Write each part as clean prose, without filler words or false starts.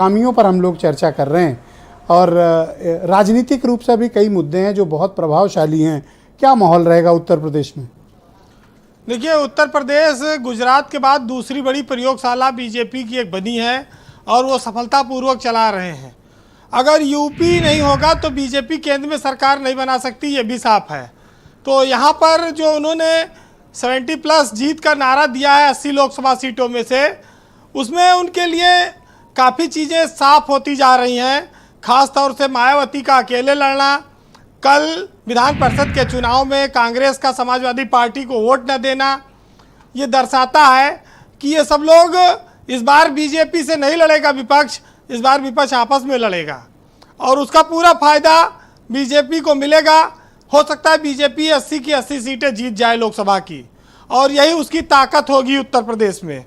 खामियों पर हम लोग चर्चा कर रहे हैं और राजनीतिक रूप से भी कई मुद्दे हैं जो बहुत प्रभावशाली हैं। क्या माहौल रहेगा उत्तर प्रदेश में? देखिए, उत्तर प्रदेश गुजरात के बाद दूसरी बड़ी प्रयोगशाला बीजेपी की एक बनी है और वो सफलतापूर्वक चला रहे हैं। अगर यूपी नहीं होगा तो बीजेपी केंद्र में सरकार नहीं बना सकती, ये भी साफ है। तो यहाँ पर जो उन्होंने 70+ जीत का नारा दिया है 80 लोकसभा सीटों में से, उसमें उनके लिए काफ़ी चीज़ें साफ होती जा रही हैं। खास तौर से मायावती का अकेले लड़ना, कल विधान परिषद के चुनाव में कांग्रेस का समाजवादी पार्टी को वोट न देना, ये दर्शाता है कि ये सब लोग इस बार बीजेपी से नहीं लड़ेगा विपक्ष, इस बार विपक्ष आपस में लड़ेगा और उसका पूरा फायदा बीजेपी को मिलेगा। हो सकता है बीजेपी 80 की 80 सीटें जीत जाए लोकसभा की, और यही उसकी ताकत होगी उत्तर प्रदेश में।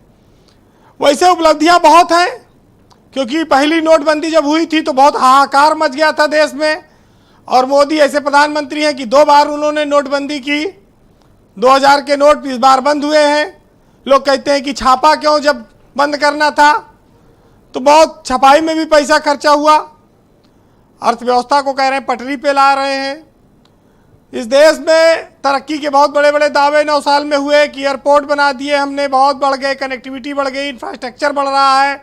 वैसे उपलब्धियां बहुत हैं, क्योंकि पहली नोटबंदी जब हुई थी तो बहुत हाहाकार मच गया था देश में, और मोदी ऐसे प्रधानमंत्री हैं कि 2 बार उन्होंने नोटबंदी की। 2000 के नोट इस बार बंद हुए हैं। लोग कहते हैं कि छापा क्यों, जब बंद करना था तो बहुत छपाई में भी पैसा खर्चा हुआ। अर्थव्यवस्था को कह रहे हैं पटरी पे ला रहे हैं। इस देश में तरक्की के बहुत बड़े बड़े दावे 9 साल में हुए कि एयरपोर्ट बना दिए हमने, बहुत बढ़ गए, कनेक्टिविटी बढ़ गई, इंफ्रास्ट्रक्चर बढ़ रहा है,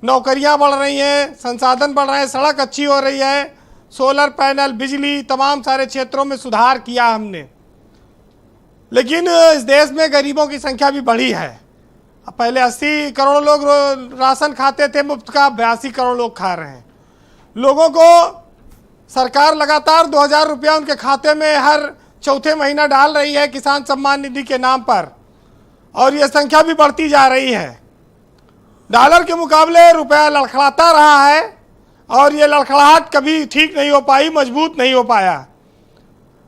नौकरियां बढ़ रही हैं, संसाधन बढ़ रहे हैं, सड़क अच्छी हो रही है, सोलर पैनल, बिजली, तमाम सारे क्षेत्रों में सुधार किया हमने। लेकिन इस देश में गरीबों की संख्या भी बढ़ी है। पहले 80 करोड़ लोग राशन खाते थे मुफ्त का, 82 करोड़ लोग खा रहे हैं। लोगों को सरकार लगातार 2000 रुपया उनके खाते में हर चौथे महीना डाल रही है किसान सम्मान निधि के नाम पर, और ये संख्या भी बढ़ती जा रही है। डॉलर के मुकाबले रुपया लड़खड़ाता रहा है और ये लड़खड़ाहट कभी ठीक नहीं हो पाई, मजबूत नहीं हो पाया।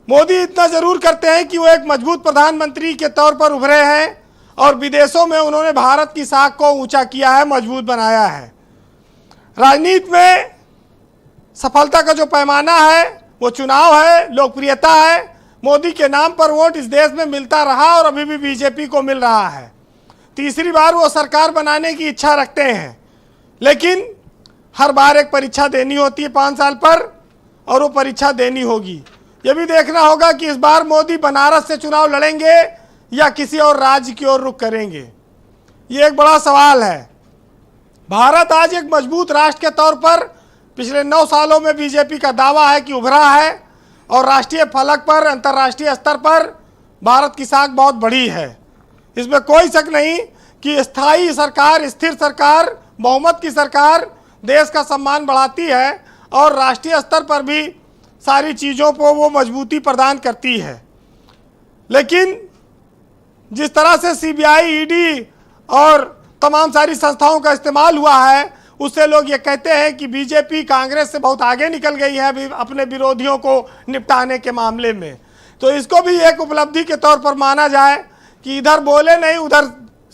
मोदी इतना जरूर करते हैं कि वो एक मजबूत प्रधानमंत्री के तौर पर उभरे हैं और विदेशों में उन्होंने भारत की साख को ऊंचा किया है, मजबूत बनाया है। राजनीति में सफलता का जो पैमाना है वो चुनाव है, लोकप्रियता है। मोदी के नाम पर वोट इस देश में मिलता रहा और अभी भी बीजेपी को मिल रहा है। तीसरी बार वो सरकार बनाने की इच्छा रखते हैं, लेकिन हर बार एक परीक्षा देनी होती है 5 साल पर, और वो परीक्षा देनी होगी। ये भी देखना होगा कि इस बार मोदी बनारस से चुनाव लड़ेंगे या किसी और राज्य की ओर रुख करेंगे। ये एक बड़ा सवाल है। भारत आज एक मजबूत राष्ट्र के तौर पर पिछले 9 सालों में बीजेपी का दावा है कि उभरा है, और राष्ट्रीय फलक पर, अंतर्राष्ट्रीय स्तर पर भारत की साख बहुत बड़ी है। इसमें कोई शक नहीं कि स्थायी सरकार, स्थिर सरकार, बहुमत की सरकार देश का सम्मान बढ़ाती है और राष्ट्रीय स्तर पर भी सारी चीज़ों को वो मजबूती प्रदान करती है। लेकिन जिस तरह से सीबीआई, ईडी और तमाम सारी संस्थाओं का इस्तेमाल हुआ है, उससे लोग ये कहते हैं कि बीजेपी कांग्रेस से बहुत आगे निकल गई है अपने विरोधियों को निपटाने के मामले में। तो इसको भी एक उपलब्धि के तौर पर माना जाए कि इधर बोले नहीं, उधर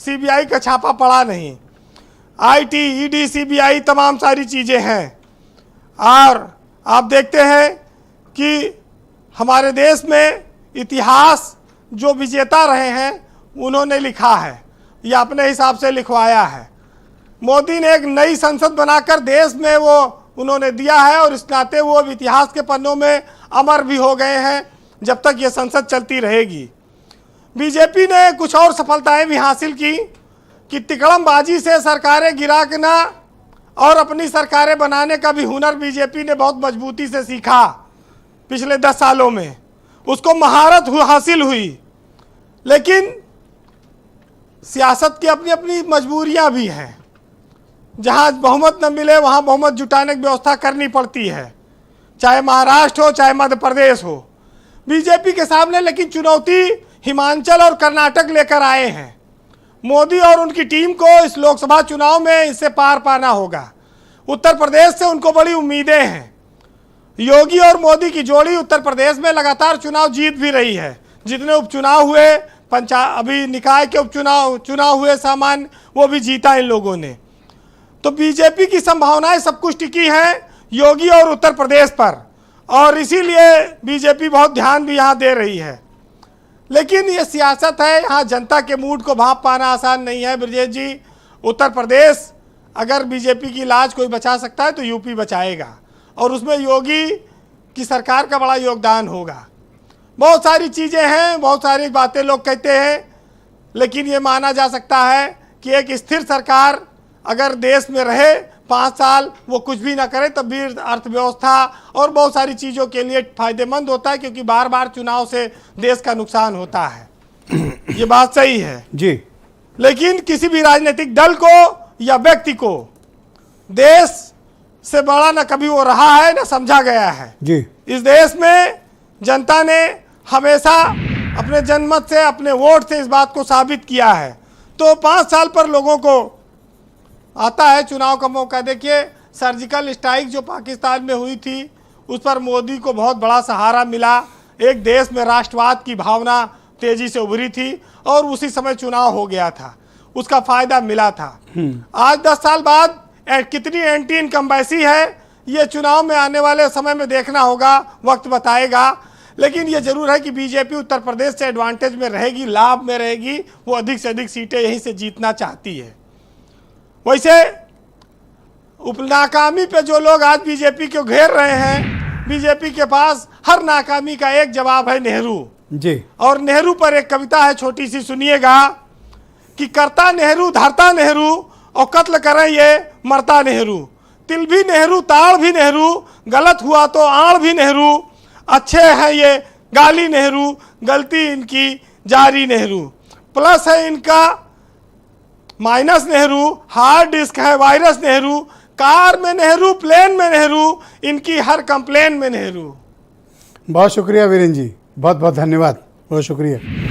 सीबीआई का छापा पड़ा नहीं। आईटी, ईडी, सीबीआई तमाम सारी चीज़ें हैं। और आप देखते हैं कि हमारे देश में इतिहास जो विजेता रहे हैं उन्होंने लिखा है या अपने हिसाब से लिखवाया है। मोदी ने एक नई संसद बनाकर देश में वो उन्होंने दिया है, और इस नाते वो इतिहास के पन्नों में अमर भी हो गए हैं जब तक ये संसद चलती रहेगी। बीजेपी ने कुछ और सफलताएं भी हासिल की कि तिकड़मबाजी से सरकारें गिराना और अपनी सरकारें बनाने का भी हुनर बीजेपी ने बहुत मजबूती से सीखा पिछले 10 सालों में। उसको महारत हासिल हुई। लेकिन सियासत की अपनी अपनी मजबूरियां भी हैं। जहां बहुमत न मिले वहां बहुमत जुटाने की व्यवस्था करनी पड़ती है, चाहे महाराष्ट्र हो चाहे मध्य प्रदेश हो। बीजेपी के सामने लेकिन चुनौती हिमाचल और कर्नाटक लेकर आए हैं। मोदी और उनकी टीम को इस लोकसभा चुनाव में इससे पार पाना होगा। उत्तर प्रदेश से उनको बड़ी उम्मीदें हैं। योगी और मोदी की जोड़ी उत्तर प्रदेश में लगातार चुनाव जीत भी रही है। जितने उपचुनाव हुए, अभी निकाय के चुनाव हुए सामान्य, वो भी जीता इन लोगों ने। तो बीजेपी की संभावनाएं सब कुछ टिकी हैं योगी और उत्तर प्रदेश पर, और इसीलिए बीजेपी बहुत ध्यान भी यहाँ दे रही है। लेकिन ये सियासत है, यहाँ जनता के मूड को भांप पाना आसान नहीं है। ब्रजेश जी, उत्तर प्रदेश अगर बीजेपी की लाज कोई बचा सकता है तो यूपी बचाएगा, और उसमें योगी की सरकार का बड़ा योगदान होगा। बहुत सारी चीज़ें हैं, बहुत सारी बातें लोग कहते हैं, लेकिन ये माना जा सकता है कि एक स्थिर सरकार अगर देश में रहे 5 साल, वो कुछ भी ना करे, तब भी अर्थव्यवस्था और बहुत सारी चीज़ों के लिए फायदेमंद होता है, क्योंकि बार बार चुनाव से देश का नुकसान होता है। ये बात सही है जी। लेकिन किसी भी राजनीतिक दल को या व्यक्ति को देश से बड़ा न कभी वो रहा है न समझा गया है जी। इस देश में जनता ने हमेशा अपने जनमत से, अपने वोट से इस बात को साबित किया है। तो 5 साल पर लोगों को आता है चुनाव का मौका। देखिए, सर्जिकल स्ट्राइक जो पाकिस्तान में हुई थी, उस पर मोदी को बहुत बड़ा सहारा मिला। एक देश में राष्ट्रवाद की भावना तेजी से उभरी थी और उसी समय चुनाव हो गया था, उसका फायदा मिला था। आज 10 साल बाद कितनी एंटी इनकम्बेंसी है, ये चुनाव में आने वाले समय में देखना होगा, वक्त बताएगा। लेकिन ये जरूर है कि बीजेपी उत्तर प्रदेश से एडवांटेज में रहेगी, लाभ में रहेगी, वो अधिक से अधिक सीटें यहीं से जीतना चाहती है। वैसे नाकामी पे जो लोग आज बीजेपी को घेर रहे हैं, बीजेपी के पास हर नाकामी का एक जवाब है, नेहरू जी। और नेहरू पर एक कविता है, छोटी सी, सुनिएगा कि करता नेहरू धरता नेहरू और कत्ल करें ये मरता नेहरू। तिल भी नेहरू ताड़ भी नेहरू, गलत हुआ तो आड़ भी नेहरू, अच्छे हैं ये गाली नेहरू, गलती इनकी जारी नेहरू। प्लस है इनका माइनस नेहरू, हार्ड डिस्क है वायरस नेहरू, कार में नेहरू प्लेन में नेहरू, इनकी हर कंप्लेन में नेहरू। बहुत शुक्रिया वीरेंद्र जी, बहुत बहुत धन्यवाद, बहुत शुक्रिया।